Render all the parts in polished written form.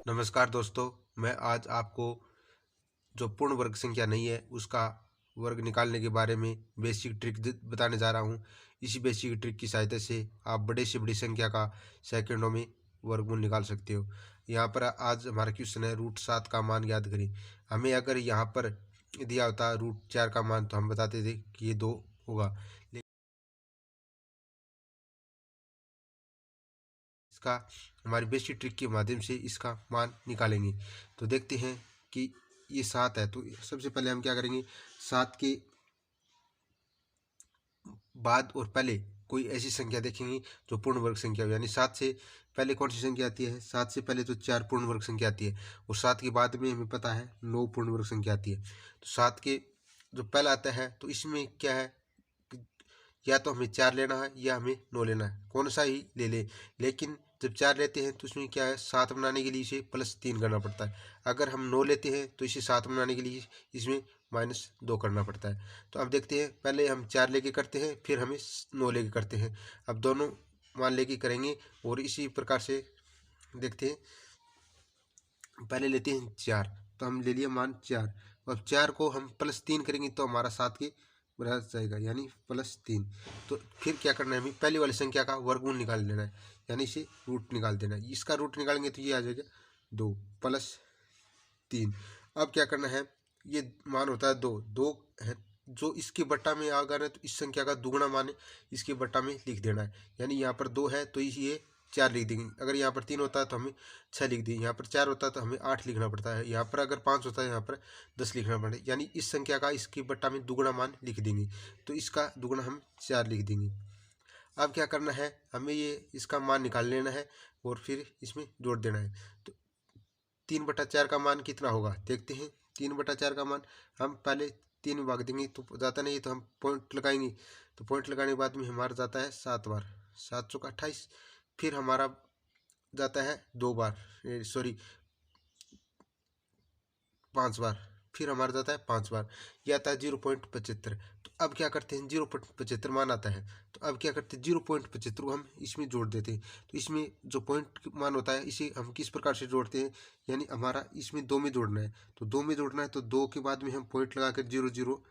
नमस्कार दोस्तों, मैं आज आपको जो पूर्ण वर्ग संख्या नहीं है उसका वर्ग निकालने के बारे में बेसिक ट्रिक बताने जा रहा हूँ। इसी बेसिक ट्रिक की सहायता से आप बड़े से बड़ी संख्या का सेकंडों में वर्गमूल निकाल सकते हो। यहाँ पर आज हमारा क्वेश्चन है √7 का मान ज्ञात करें। हमें अगर यहाँ पर दिया होता √4 का मान तो हम बताते थे कि ये 2 होगा। इसका हमारी बेसिक ट्रिक के माध्यम से इसका मान निकालेंगे। तो देखते हैं कि ये 7 है, तो सबसे पहले हम क्या करेंगे, 7 के बाद और पहले कोई ऐसी संख्या देखेंगे जो पूर्ण वर्ग संख्या हो। यानी 7 से पहले कौन सी संख्या आती है? 7 से पहले तो 4 पूर्ण वर्ग संख्या आती है, और 7 के बाद में हमें पता है 9 पूर्ण वर्ग संख्या आती है। तो 7 के जो पहला आता है तो इसमें क्या है, या तो हमें 4 लेना है या हमें 9 लेना है, कौन सा ही ले ले। लेकिन जब 4 लेते हैं तो उसमें क्या है, 7 बनाने के लिए इसे +3 करना पड़ता है। अगर हम 9 लेते हैं तो इसे 7 बनाने के लिए इसमें -2 करना पड़ता है। तो अब देखते हैं, पहले हम 4 लेके करते हैं, फिर हमें 9 लेके करते हैं। अब दोनों मान लेके करेंगे और इसी प्रकार से देखते हैं। पहले लेते हैं 4, तो हम ले लिया मान 4। अब 4 को हम +3 करेंगे तो हमारा 7 के बराबर जाएगा, यानी +3। तो फिर क्या करना है, हमें पहली वाली संख्या का वर्गमूल निकाल लेना है, यानी इसे रूट निकाल देना है। इसका रूट निकालेंगे तो ये आ जाएगा 2 +3। अब क्या करना है, ये मान होता है 2, 2 है जो इसके बट्टा में आ गया है, तो इस संख्या का दुगुना मान इसके बट्टा में लिख देना है। यानी यहाँ पर 2 है तो ये 4 लिख देंगे। अगर यहाँ पर 3 होता है तो हमें 6 लिख देंगे। यहाँ पर 4 होता है तो हमें 8 लिखना पड़ता है। यहाँ पर अगर 5 होता है यहाँ पर 10 लिखना पड़ता है। यानी इस संख्या का इसके बट्टा में दुगुना मान लिख देंगे, तो इसका दुगुना हम 4 लिख देंगे। अब क्या करना है, हमें ये इसका मान निकाल लेना है और फिर इसमें जोड़ देना है। तो 3/4 का मान कितना होगा देखते हैं। 3/4 का मान हम पहले 3 में भाग देंगे तो जाता नहीं, तो हम पॉइंट लगाएंगे। तो पॉइंट लगाने के बाद में हमारा जाता है 7 बार, 7 चौका 28। फिर हमारा जाता है 2 बार, सॉरी 5 बार। फिर हमारा जाता है 5 बार, यह आता है 0.75। तो अब क्या करते हैं, 0.75 मान आता है, तो अब क्या करते हैं 0.75 को हम इसमें जोड़ देते हैं। तो इसमें जो पॉइंट मान होता है इसे हम किस प्रकार से जोड़ते हैं, यानी हमारा इसमें 2 में जोड़ना है। तो 2 में जोड़ना है तो 2 के बाद में हम पॉइंट लगा कर 0 0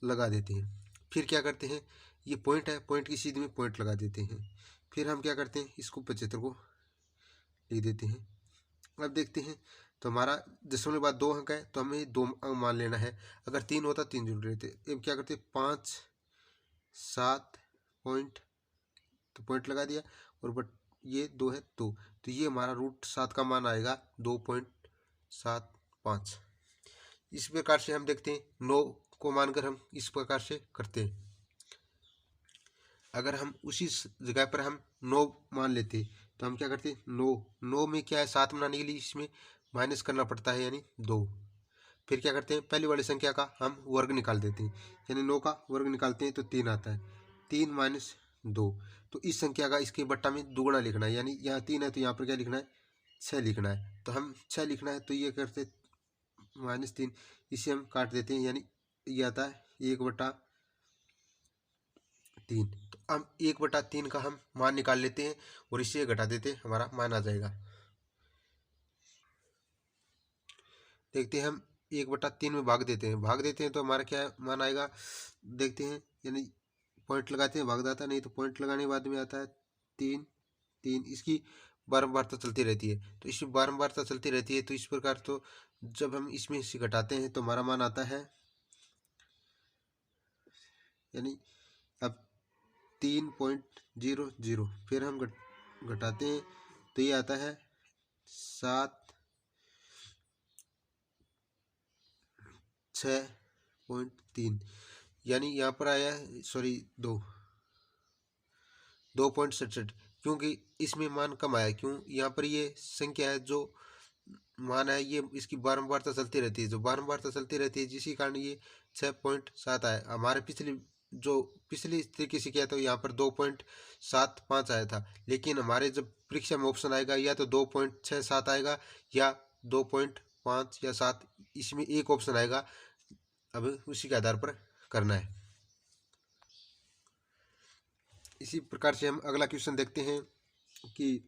लगा देते हैं। फिर क्या करते हैं, ये पॉइंट है, पॉइंट की सीध में पॉइंट लगा देते हैं। फिर हम क्या करते हैं, इसको 75 को लिख देते हैं। अब देखते हैं, तो हमारा दशमलव के बाद 2 अंक है तो हमें 2 अंक मान लेना है। अगर 3 होता 3 जोड़ लेते। अब क्या करते, 5 7 पॉइंट, तो पॉइंट लगा दिया, और बट ये 2 है 2, तो ये हमारा √7 का मान आएगा 2.75। इस प्रकार से हम देखते हैं 9 को मानकर हम इस प्रकार से करते हैं। अगर हम उसी जगह पर हम 9 मान लेते तो हम क्या करते, 9 में क्या है, 7 बनाने के लिए इसमें माइनस करना पड़ता है, यानी 2। फिर क्या करते हैं, पहली वाली संख्या का हम वर्ग निकाल देते हैं, यानी 9 का वर्ग निकालते हैं तो 3 आता है। 3 - 2, तो इस संख्या का इसके बट्टा में दुगुना लिखना है, यानी यहाँ 3 है तो यहाँ पर क्या लिखना है, 6 लिखना है। तो हम 6 लिखना है तो ये करते -3, इसे हम काट देते हैं, यानी ये आता है 1/3। तो हम 1/3 का हम मान निकाल लेते हैं और इसे घटा देते हैं, हमारा मान आ जाएगा। देखते हैं, हम 1/3 में भाग देते हैं तो हमारा क्या मान आएगा देखते हैं। यानी पॉइंट लगाते हैं, भाग जाता नहीं, तो पॉइंट लगाने के बाद में आता है 3 3। इसकी बारंबारता चलती रहती है, तो इसकी बारंबारता चलती रहती है, तो इस प्रकार तो जब हम इसमें से घटाते हैं तो हमारा मान आता है, यानी अब 3.00। फिर हम घटाते हैं तो ये आता है 6.3, यानी यहाँ पर आया है, सॉरी 2.67। क्योंकि इसमें मान कम आया, क्यों, यहाँ पर ये संख्या है जो मान है, ये इसकी बारंबारता चलती रहती है, जो बारंबारता चलती रहती है जिसी कारण ये 6.7 आया। हमारे पिछली तरीके से किया तो यहाँ पर 2.75 आया था, लेकिन हमारे जब परीक्षा में ऑप्शन आएगा या तो 2.67 आएगा या 2.5 या 7, इसमें एक ऑप्शन आएगा। अब उसी के आधार पर करना है। इसी प्रकार से हम अगला क्वेश्चन देखते हैं कि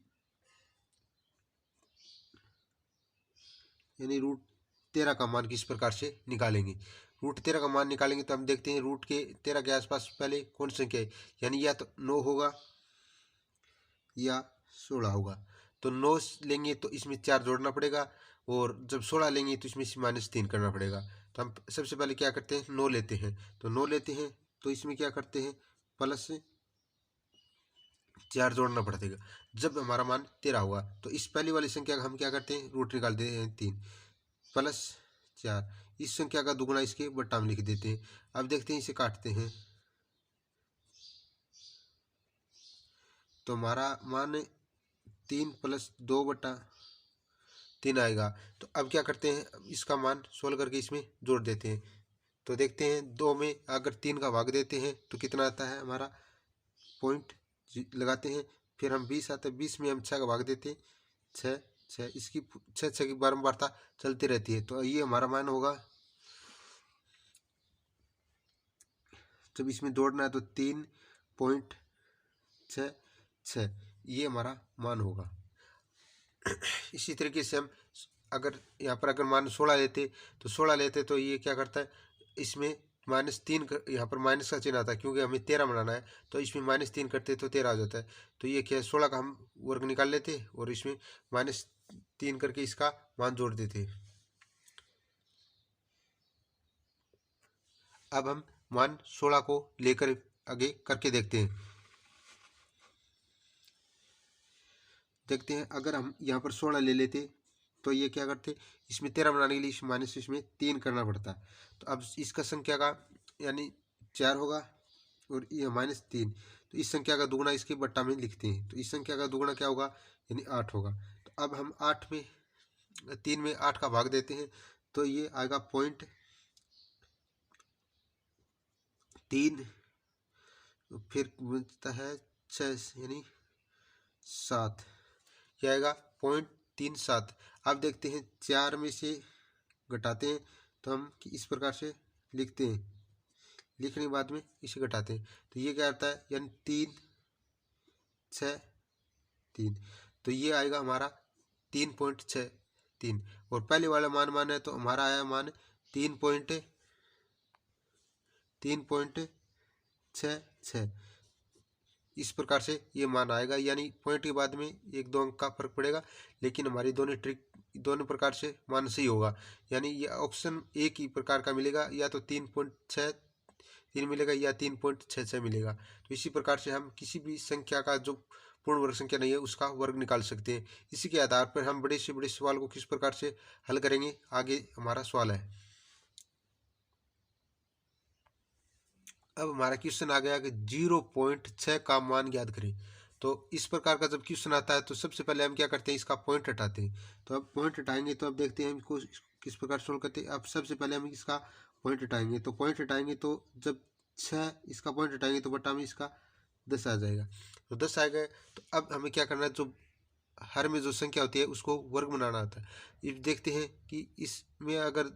यानी √13 का मान किस प्रकार से निकालेंगे। √13 का मान निकालेंगे तो हम देखते हैं √13 के आसपास पहले कौन सी संख्या है, यानी या तो 9 होगा या 16 होगा। तो 9 लेंगे तो इसमें 4 जोड़ना पड़ेगा, और जब 16 लेंगे तो इसमें से -3 करना पड़ेगा। तो हम सबसे पहले क्या करते हैं, 9 लेते हैं। तो 9 लेते हैं तो इसमें क्या करते हैं, प्लस 4 जोड़ना पड़ेगा। जब हमारा मान 13 हुआ तो इस पहली वाली संख्या का हम क्या करते हैं, रूट निकाल देते हैं 3 प्लस 4। इस संख्या का दुगुना इसके बट्टा में लिख देते हैं। अब देखते हैं इसे काटते हैं तो हमारा मान 3 + 2/3 आएगा। तो अब क्या करते हैं, इसका मान सोल्व करके इसमें जोड़ देते हैं। तो देखते हैं 2 में अगर 3 का भाग देते हैं तो कितना आता है हमारा, पॉइंट लगाते हैं। फिर हम 20 आता है, 20 में हम 6 का भाग देते हैं, 6 6 इसकी 6 6 की बारंबारता चलती रहती है। तो ये हमारा मान होगा, जब इसमें जोड़ना है तो 3.66 ये हमारा मान होगा। इसी तरीके से हम अगर यहाँ पर अगर मान 16 लेते तो ये क्या करता है, इसमें -3 यहाँ पर माइनस का चिन्ह आता है क्योंकि हमें 13 बनाना है। तो इसमें -3 करते तो 13 आ जाता है। तो ये क्या है, 16 का हम वर्ग निकाल लेते और इसमें -3 करके इसका मान जोड़ देते। अब हम मान 16 को लेकर आगे करके देखते हैं। अगर हम यहाँ पर 16 ले लेते तो ये क्या करते, इसमें 13 बनाने के लिए इसमें 3 करना पड़ता। तो अब इसका संख्या का यानी 4 होगा और ये -3। तो इस संख्या का दुगुना इसके बट्टा में लिखते हैं। तो इस संख्या का दुगुना क्या होगा, यानी 8 होगा। तो अब हम 3 में 8 का भाग देते हैं तो ये आएगा 0.3, फिर बचता है 6 यानी 7, क्या आएगा 0.37। अब देखते हैं 4 में से घटाते हैं तो हम इस प्रकार से लिखते हैं, लिखने के बाद में इसे घटाते हैं तो ये क्या आता है, यानी 3 6 3। तो ये आएगा हमारा 3.63। और पहले वाला मान है तो हमारा आया मान 3.66। इस प्रकार से ये मान आएगा, यानी पॉइंट के बाद में 1-2 अंक का फर्क पड़ेगा, लेकिन हमारी दोनों प्रकार से मान सही होगा। यानी ये ऑप्शन एक ही प्रकार का मिलेगा, या तो 3.63 मिलेगा या 3.66 मिलेगा। तो इसी प्रकार से हम किसी भी संख्या का जो पूर्ण वर्ग संख्या नहीं है उसका वर्ग निकाल सकते हैं। इसी के आधार पर हम बड़े से बड़े सवाल को किस प्रकार से हल करेंगे, आगे हमारा सवाल है। अब हमारा क्वेश्चन आ गया कि 0.6 का मान ज्ञात करें। तो इस प्रकार का जब क्वेश्चन आता है तो सबसे पहले हम क्या करते हैं, इसका पॉइंट हटाते हैं। तो अब पॉइंट हटाएंगे तो अब देखते हैं हमको किस प्रकार सोल्व करते हैं। अब सबसे पहले हम इसका पॉइंट हटाएंगे। तो पॉइंट हटाएंगे तो जब 6 इसका पॉइंट हटाएंगे तो बटा में इसका 10 आ जाएगा। तो 10 आ गए तो अब हमें क्या करना है, जो हर में जो संख्या होती है उसको वर्ग बनाना आता है। ये देखते हैं कि इसमें अगर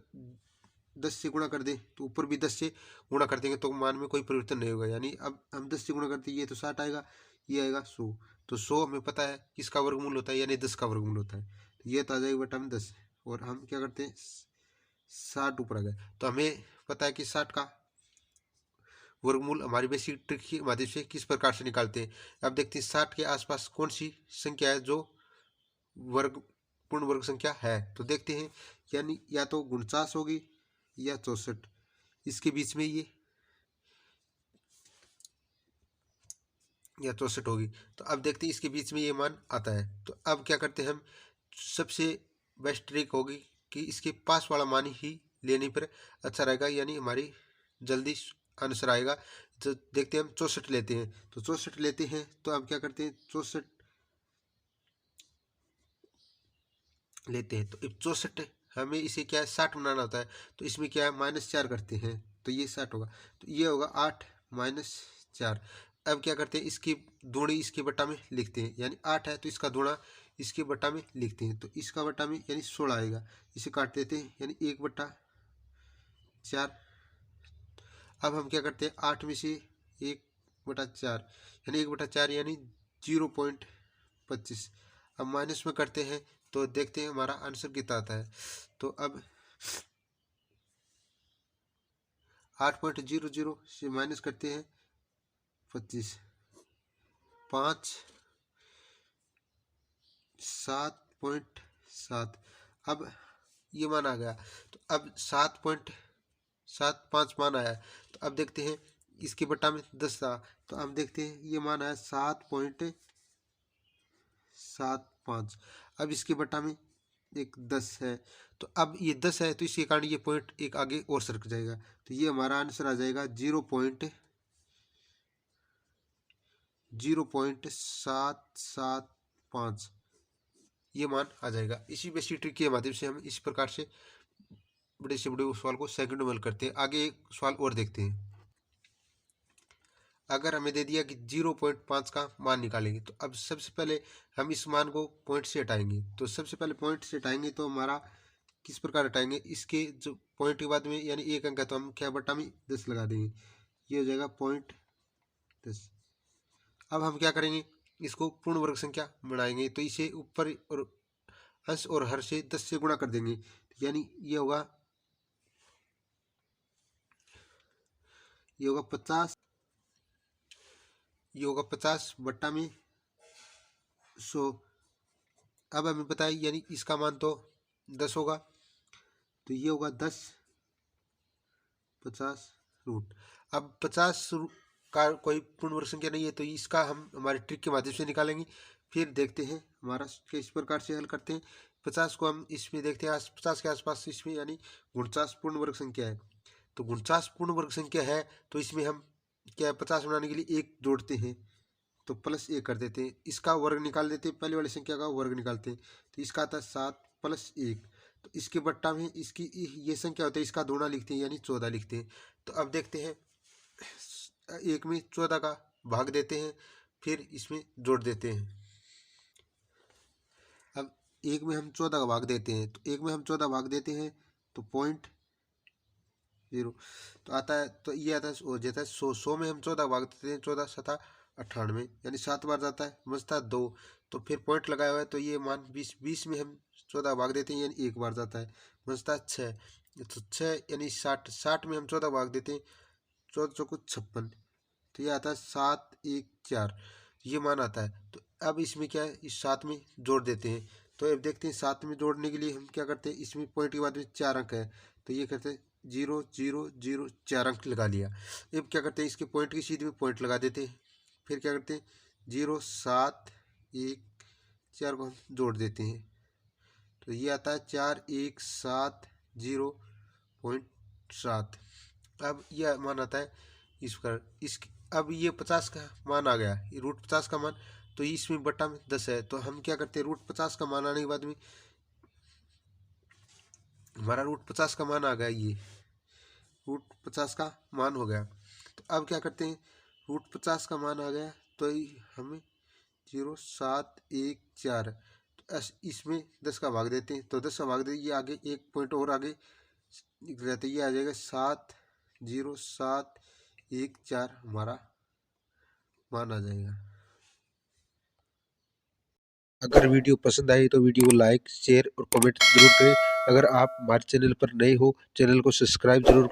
10 से गुणा कर दें तो ऊपर भी 10 से गुणा कर देंगे तो मान में कोई परिवर्तन नहीं होगा। यानी अब हम 10 से गुणा करते हैं, ये तो 60 आएगा, ये आएगा 100। तो 100 हमें पता है किसका वर्गमूल होता है, यानी 10 का वर्गमूल होता है। तो ये तो आ जाएगा बटा में 10। और हम क्या करते हैं, 60 ऊपर आ गए तो हमें पता है कि 60 का वर्गमूल हमारी बेसिक ट्रिक की मदद से किस प्रकार से निकालते हैं। अब देखते हैं 60 के आसपास कौन सी संख्या है जो पूर्ण वर्ग संख्या है। तो देखते हैं, यानी या तो 49 होगी या 64, इसके बीच में ये या 64 होगी। तो अब देखते हैं इसके बीच में ये मान आता है। तो अब क्या करते हैं हम, सबसे बेस्ट ट्रिक होगी कि इसके पास वाला मान ही लेने पर अच्छा रहेगा, यानी हमारी जल्दी आंसर आएगा। तो देखते हैं हम 64 लेते हैं। तो 64 लेते हैं तो अब क्या करते हैं, 64 लेते हैं तो 64 हमें इसे क्या है 60 बनाना होता है। तो इसमें क्या है -4 करते हैं तो ये 60 होगा। तो ये होगा 8 - 4। अब क्या करते हैं, इसकी दूनी इसके बट्टा में लिखते हैं, यानी 8 है तो इसका दूना इसके बट्टा में लिखते हैं। तो इसका बट्टा में यानी 16 आएगा, इसे काट देते हैं, यानी 1/4। अब हम क्या करते हैं, 8 में से 1/4 यानी 1/4 यानी 0.25। अब माइनस में करते हैं तो देखते हैं हमारा आंसर कितना आता है। तो अब 8.00 से माइनस करते हैं 25, 5, 7.7। अब ये मान आ गया, तो अब 7.75 मान आया। तो अब देखते हैं इसके बटा में 10 था, तो अब देखते हैं ये मान आया 7.75। अब इसके बटा में एक 10 है, तो अब ये 10 है, तो इसके कारण ये पॉइंट एक आगे और सरक जाएगा। तो ये हमारा आंसर आ जाएगा 0.775। ये मान आ जाएगा। इसी बेसिक ट्रिक के माध्यम से हम इस प्रकार से बड़े से बड़े सवाल को सेकंड में हल करते हैं। आगे एक सवाल और देखते हैं। अगर हमें दे दिया कि 0.5 का मान निकालेंगे, तो अब सबसे पहले हम इस मान को पॉइंट से हटाएंगे। तो सबसे पहले पॉइंट से हटाएंगे तो हमारा किस प्रकार हटाएंगे, इसके जो पॉइंट के बाद में यानी एक अंक है तो हम क्या बटा में 10 लगा देंगे, ये हो जाएगा 0.10। अब हम क्या करेंगे, इसको पूर्ण वर्ग संख्या बनाएंगे, तो इसे ऊपर और अंश और हर से 10 से गुणा कर देंगे, यानी ये होगा 50, ये होगा 50 बट्टा में 100। अब हमें पता है यानी इसका मान तो 10 होगा, तो ये होगा 10 50 रूट। अब 50 का कोई पूर्ण वर्ग संख्या नहीं है, तो इसका हम हमारे ट्रिक के माध्यम से निकालेंगे। फिर देखते हैं हमारा किस प्रकार से हल करते हैं। 50 को हम इसमें देखते हैं 50 के आसपास, इसमें यानी 49 पूर्ण वर्ग संख्या है। तो 49 पूर्ण वर्ग संख्या है, तो इसमें हम क्या 50 बनाने के लिए एक जोड़ते हैं, तो +1 कर देते हैं। इसका वर्ग निकाल देते हैं, पहले वाली संख्या का वर्ग निकालते हैं, तो इसका आता है 7 + 1। तो इसके बट्टा में इसकी ये संख्या होता है, इसका दोना लिखते हैं यानी 14 लिखते हैं। तो अब देखते हैं, एक में 14 का भाग देते हैं, फिर इसमें जोड़ देते हैं। अब एक में हम 14 का भाग देते हैं, तो एक में हम 14 भाग देते हैं तो 0.0 तो आता है, तो ये आता है हो जाता है 100 में हम 14 भाग देते हैं, 14 7 98 यानी 7 बार जाता है, बचता 2। तो फिर पॉइंट लगाया हुआ है, तो ये मान 20 में हम 14 भाग देते हैं यानी एक बार जाता है, बचता 6। तो 6 यानी 60 में हम 14 भाग देते हैं, 14 चौको 56, तो ये आता है 714, ये मान आता है। तो अब इसमें क्या है, इस 7 में जोड़ देते हैं। तो अब देखते हैं 7 में जोड़ने के लिए हम क्या करते हैं, इसमें पॉइंट के बाद में 4 अंक है, तो ये करते हैं 0 0 0 4 अंक लगा लिया। अब क्या करते हैं, इसके पॉइंट की सीध में पॉइंट लगा देते हैं, फिर क्या करते हैं 0 7 1 4 को हम जोड़ देते हैं, तो ये आता है 4170.7। अब यह मान आता है इस पर इस। अब ये 50 का मान आ गया, ये √50 का मान, तो इसमें बट्टा में 10 है, तो हम क्या करते हैं √50 का मान आने के बाद में हमारा √50 का मान आ गया, ये √50 का मान हो गया। तो अब क्या करते हैं, √50 का मान आ गया, तो हमें 0714, तो इसमें 10 का भाग देते हैं, तो 10 का भाग देते ये आगे एक पॉइंट और आगे रहते, ये आ जाएगा 70714 हमारा मान आ जाएगा। अगर वीडियो पसंद आई तो वीडियो को लाइक शेयर और कमेंट जरूर करें। अगर आप हमारे चैनल पर नए हो, चैनल को सब्सक्राइब जरूर